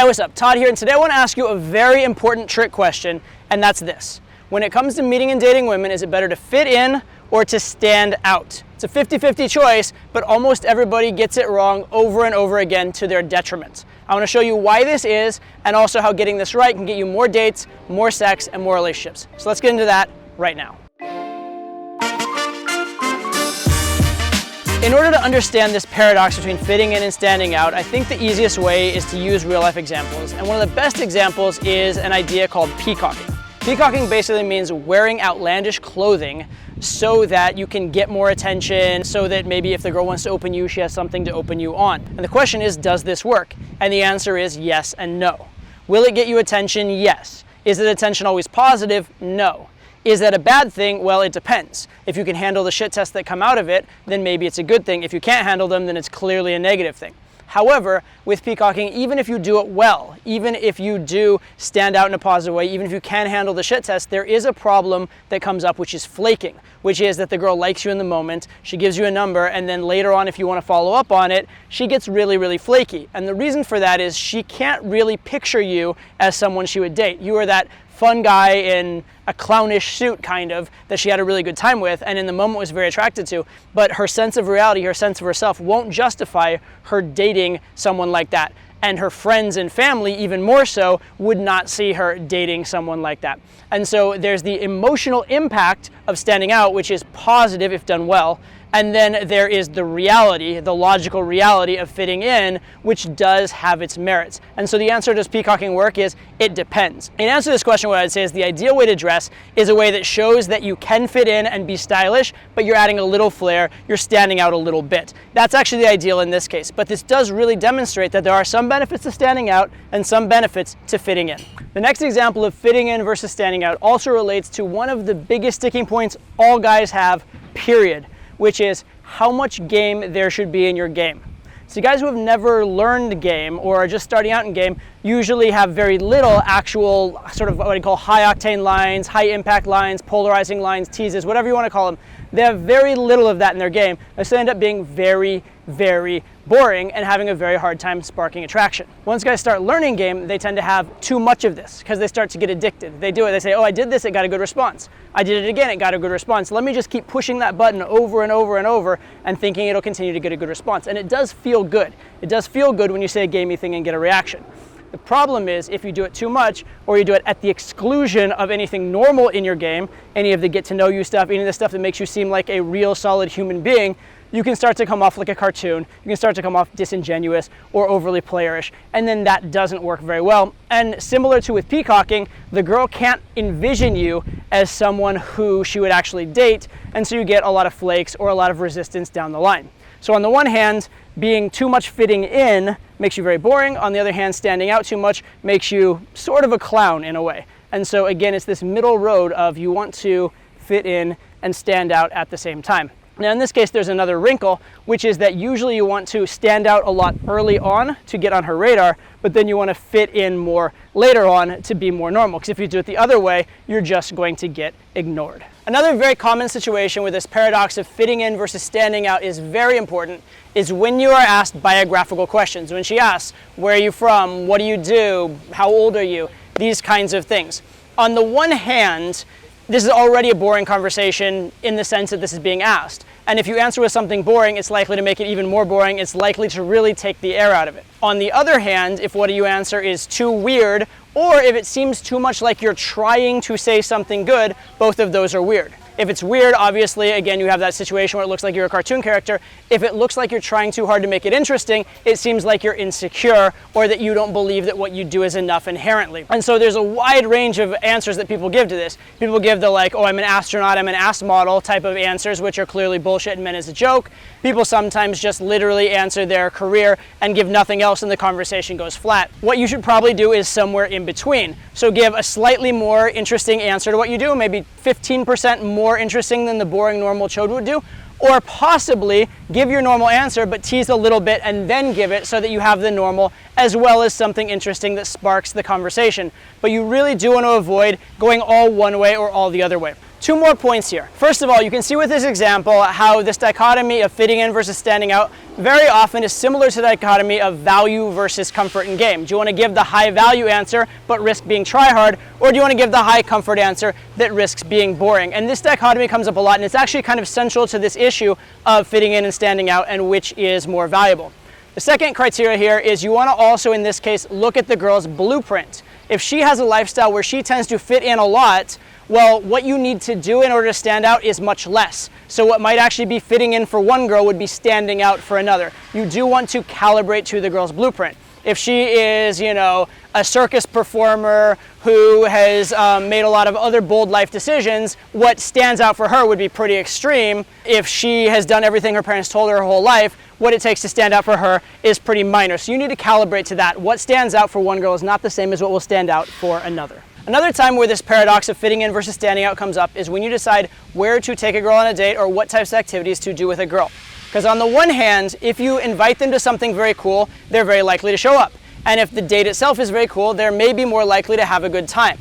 Hey, what's up? Todd here, and today I want to ask you a very important trick question, and that's this. When it comes to meeting and dating women, is it better to fit in or to stand out? It's a 50-50 choice, but almost everybody gets it wrong over and over again to their detriment. I want to show you why this is, and also how getting this right can get you more dates, more sex, and more relationships. So let's get into that right now. In order to understand this paradox between fitting in and standing out, I think the easiest way is to use real life examples. And one of the best examples is an idea called peacocking. Peacocking basically means wearing outlandish clothing so that you can get more attention, so that maybe if the girl wants to open you, she has something to open you on. And the question is, does this work? And the answer is yes and no. Will it get you attention? Yes. Is it attention always positive? No. Is that a bad thing? Well, it depends. If you can handle the shit tests that come out of it, then maybe it's a good thing. If you can't handle them, then it's clearly a negative thing. However, with peacocking, even if you do it well, even if you do stand out in a positive way, even if you can handle the shit test, there is a problem that comes up, which is flaking, which is that the girl likes you in the moment, she gives you a number, and then later on, if you want to follow up on it, she gets really, really flaky. And the reason for that is she can't really picture you as someone she would date. You are that fun guy in a clownish suit, kind of, that she had a really good time with and in the moment was very attracted to, but her sense of reality, her sense of herself won't justify her dating someone like that. And her friends and family, even more so, would not see her dating someone like that. And so there's the emotional impact of standing out, which is positive if done well. And then there is the reality, the logical reality of fitting in, which does have its merits. And so the answer, does peacocking work, is it depends. In answer to this question, what I'd say is the ideal way to dress is a way that shows that you can fit in and be stylish, but you're adding a little flair, you're standing out a little bit. That's actually the ideal in this case. But this does really demonstrate that there are some benefits to standing out and some benefits to fitting in. The next example of fitting in versus standing out also relates to one of the biggest sticking points all guys have, period, which is how much game there should be in your game. So guys who have never learned game or are just starting out in game usually have very little actual sort of what I call high octane lines, high impact lines, polarizing lines, teases, whatever you want to call them. They have very little of that in their game, and so they end up being very, very boring and having a very hard time sparking attraction. Once guys start learning game, they tend to have too much of this because they start to get addicted. They do it, they say, oh, I did this, it got a good response. I did it again, it got a good response. Let me just keep pushing that button over and over and over and thinking it'll continue to get a good response. And it does feel good. It does feel good when you say a gamey thing and get a reaction. The problem is if you do it too much, or you do it at the exclusion of anything normal in your game, any of the get to know you stuff, any of the stuff that makes you seem like a real solid human being, you can start to come off like a cartoon, you can start to come off disingenuous or overly playerish, and then that doesn't work very well. And similar to with peacocking, the girl can't envision you as someone who she would actually date, and so you get a lot of flakes or a lot of resistance down the line. So on the one hand, being too much fitting in makes you very boring. On the other hand, standing out too much makes you sort of a clown in a way. And so again, it's this middle road of you want to fit in and stand out at the same time. Now in this case, there's another wrinkle, which is that usually you want to stand out a lot early on to get on her radar, but then you want to fit in more later on to be more normal. Because if you do it the other way, you're just going to get ignored. Another very common situation where this paradox of fitting in versus standing out is very important is when you are asked biographical questions. When she asks, where are you from? What do you do? How old are you? These kinds of things. On the one hand, this is already a boring conversation in the sense that this is being asked. And if you answer with something boring, it's likely to make it even more boring. It's likely to really take the air out of it. On the other hand, if what you answer is too weird, or if it seems too much like you're trying to say something good, both of those are weird. If it's weird, obviously, again, you have that situation where it looks like you're a cartoon character. If it looks like you're trying too hard to make it interesting, it seems like you're insecure or that you don't believe that what you do is enough inherently. And so there's a wide range of answers that people give to this. People give the like, oh, I'm an astronaut, I'm an ass model type of answers, which are clearly bullshit and meant as a joke. People sometimes just literally answer their career and give nothing else and the conversation goes flat. What you should probably do is somewhere in between. So give a slightly more interesting answer to what you do, maybe 15% more interesting than the boring normal chode would do, or possibly give your normal answer but tease a little bit and then give it so that you have the normal as well as something interesting that sparks the conversation. But you really do want to avoid going all one way or all the other way. Two more points here. First of all, you can see with this example how this dichotomy of fitting in versus standing out very often is similar to the dichotomy of value versus comfort in game. Do you want to give the high value answer but risk being try-hard, or do you want to give the high comfort answer that risks being boring? And this dichotomy comes up a lot, and it's actually kind of central to this issue of fitting in and standing out and which is more valuable. The second criteria here is you want to also, in this case, look at the girl's blueprint. If she has a lifestyle where she tends to fit in a lot, well, what you need to do in order to stand out is much less. So what might actually be fitting in for one girl would be standing out for another. You do want to calibrate to the girl's blueprint. If she is, a circus performer who has made a lot of other bold life decisions, what stands out for her would be pretty extreme. If she has done everything her parents told her whole life, what it takes to stand out for her is pretty minor. So you need to calibrate to that. What stands out for one girl is not the same as what will stand out for another. Another time where this paradox of fitting in versus standing out comes up is when you decide where to take a girl on a date or what types of activities to do with a girl. Because on the one hand, if you invite them to something very cool, they're very likely to show up. And if the date itself is very cool, they're maybe more likely to have a good time.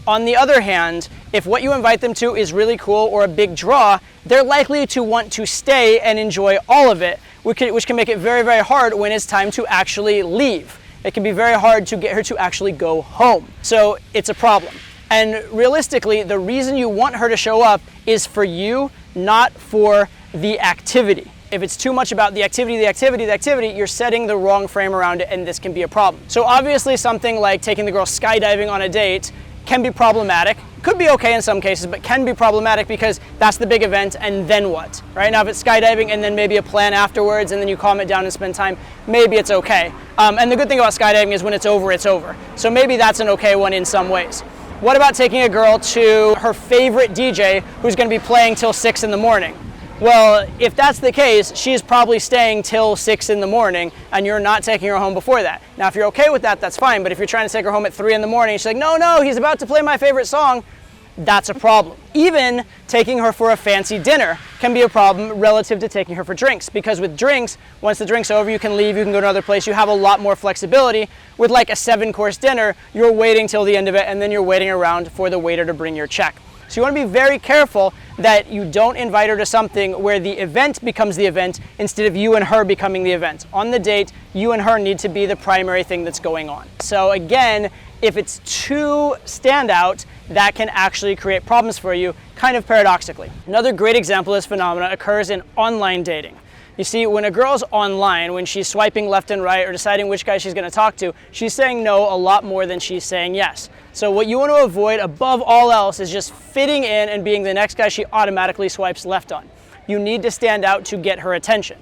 On the other hand, if what you invite them to is really cool or a big draw, they're likely to want to stay and enjoy all of it, which can make it very, very hard when it's time to actually leave. It can be very hard to get her to actually go home. So it's a problem. And realistically, the reason you want her to show up is for you, not for the activity. If it's too much about the activity, you're setting the wrong frame around it, and this can be a problem. So obviously something like taking the girl skydiving on a date can be problematic. Could be okay in some cases, but can be problematic because that's the big event, and then what? Right now, if it's skydiving and then maybe a plan afterwards and then you calm it down and spend time, maybe it's okay. And the good thing about skydiving is when it's over, it's over. So maybe that's an okay one in some ways. What about taking a girl to her favorite DJ who's gonna be playing till 6 in the morning? Well, if that's the case, she's probably staying till 6 in the morning and you're not taking her home before that. Now, if you're okay with that, that's fine. But if you're trying to take her home at 3 in the morning, she's like, no, he's about to play my favorite song, that's a problem. Even taking her for a fancy dinner can be a problem relative to taking her for drinks, because with drinks, once the drink's over, you can leave, you can go to another place, you have a lot more flexibility. With like a 7-course dinner, you're waiting till the end of it and then you're waiting around for the waiter to bring your check. So you want to be very careful that you don't invite her to something where the event becomes the event instead of you and her becoming the event. On the date, you and her need to be the primary thing that's going on. So again, if it's too standout, that can actually create problems for you, kind of paradoxically. Another great example of this phenomena occurs in online dating. You see, when a girl's online, when she's swiping left and right or deciding which guy she's going to talk to, she's saying no a lot more than she's saying yes. So what you want to avoid above all else is just fitting in and being the next guy she automatically swipes left on. You need to stand out to get her attention.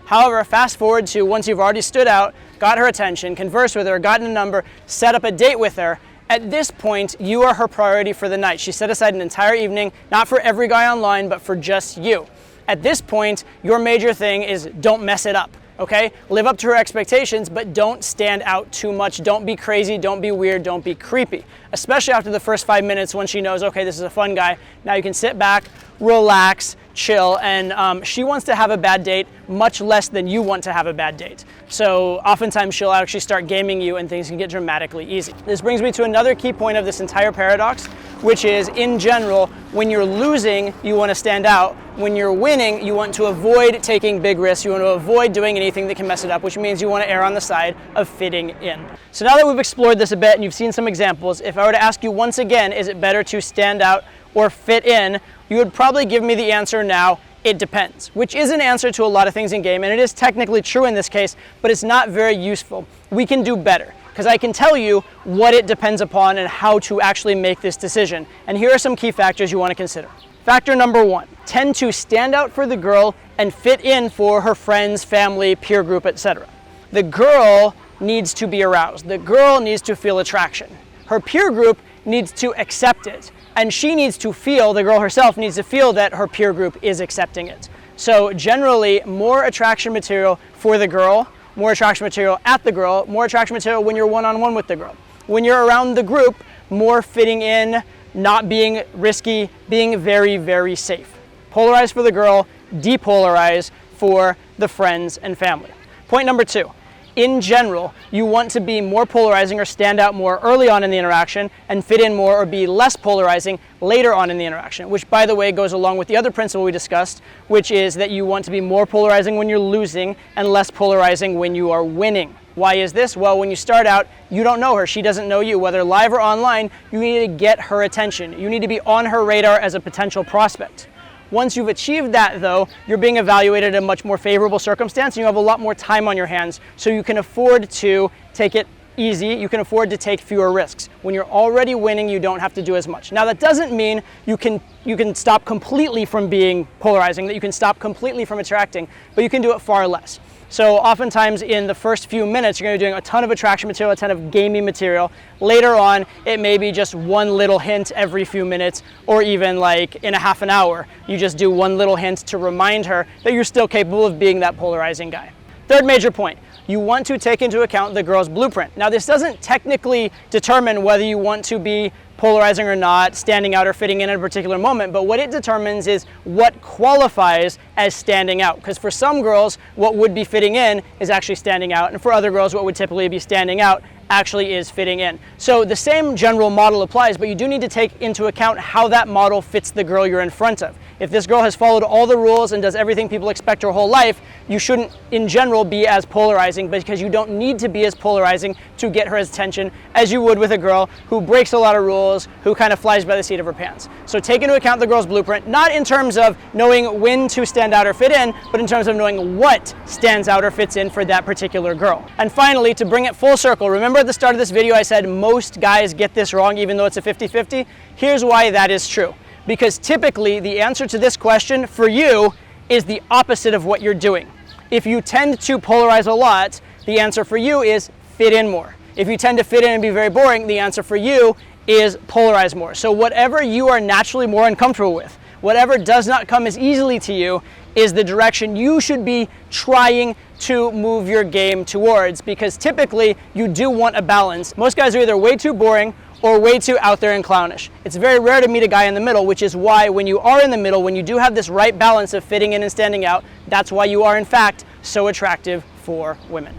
However, fast forward to once you've already stood out, got her attention, conversed with her, gotten a number, set up a date with her, at this point, you are her priority for the night. She set aside an entire evening, not for every guy online, but for just you. At this point, your major thing is don't mess it up, okay? Live up to her expectations, but don't stand out too much. Don't be crazy, don't be weird, don't be creepy. Especially after the first 5 minutes when she knows, okay, this is a fun guy. Now you can sit back, relax, chill, and she wants to have a bad date much less than you want to have a bad date. So oftentimes she'll actually start gaming you and things can get dramatically easy. This brings me to another key point of this entire paradox, which is, in general, when you're losing, you want to stand out. When you're winning, you want to avoid taking big risks. You want to avoid doing anything that can mess it up, which means you want to err on the side of fitting in. So now that we've explored this a bit and you've seen some examples, if I were to ask you once again, is it better to stand out or fit in, you would probably give me the answer now, it depends, which is an answer to a lot of things in game, and it is technically true in this case, but it's not very useful. We can do better, because I can tell you what it depends upon and how to actually make this decision. And here are some key factors you want to consider. Factor number 1, tend to stand out for the girl and fit in for her friends, family, peer group, etc. The girl needs to be aroused. The girl needs to feel attraction. Her peer group needs to accept it. And she needs to feel, the girl herself needs to feel that her peer group is accepting it. So generally, more attraction material for the girl, more attraction material at the girl, more attraction material when you're one-on-one with the girl. When you're around the group, more fitting in, not being risky, being very, very safe. Polarize for the girl, depolarize for the friends and family. Point number 2, in general, you want to be more polarizing or stand out more early on in the interaction and fit in more or be less polarizing later on in the interaction, which, by the way, goes along with the other principle we discussed, which is that you want to be more polarizing when you're losing and less polarizing when you are winning. Why is this? Well, when you start out, you don't know her. She doesn't know you. Whether live or online, you need to get her attention. You need to be on her radar as a potential prospect. Once you've achieved that, though, you're being evaluated in a much more favorable circumstance, and you have a lot more time on your hands, so you can afford to take it easy. You can afford to take fewer risks. When you're already winning, you don't have to do as much. Now, that doesn't mean you can stop completely from being polarizing, that you can stop completely from attracting, but you can do it far less. So oftentimes in the first few minutes, you're going to be doing a ton of attraction material, a ton of gaming material. Later on, it may be just one little hint every few minutes, or even like in a half an hour. You just do one little hint to remind her that you're still capable of being that polarizing guy. Third major point, you want to take into account the girl's blueprint. Now, this doesn't technically determine whether you want to be polarizing or not, standing out or fitting in at a particular moment, but what it determines is what qualifies as standing out. Because for some girls, what would be fitting in is actually standing out, and for other girls, what would typically be standing out actually is fitting in. So the same general model applies, but you do need to take into account how that model fits the girl you're in front of. If this girl has followed all the rules and does everything people expect her whole life, you shouldn't, in general, be as polarizing, because you don't need to be as polarizing to get her attention as you would with a girl who breaks a lot of rules, who kind of flies by the seat of her pants. So take into account the girl's blueprint, not in terms of knowing when to stand out or fit in, but in terms of knowing what stands out or fits in for that particular girl. And finally, to bring it full circle, remember at the start of this video I said most guys get this wrong even though it's a 50-50? Here's why that is true. Because typically the answer to this question for you is the opposite of what you're doing. If you tend to polarize a lot, the answer for you is fit in more. If you tend to fit in and be very boring, the answer for you is polarize more. So whatever you are naturally more uncomfortable with, whatever does not come as easily to you, is the direction you should be trying to move your game towards, because typically you do want a balance. Most guys are either way too boring or way too out there and clownish. It's very rare to meet a guy in the middle, which is why when you are in the middle, when you do have this right balance of fitting in and standing out, that's why you are in fact so attractive for women.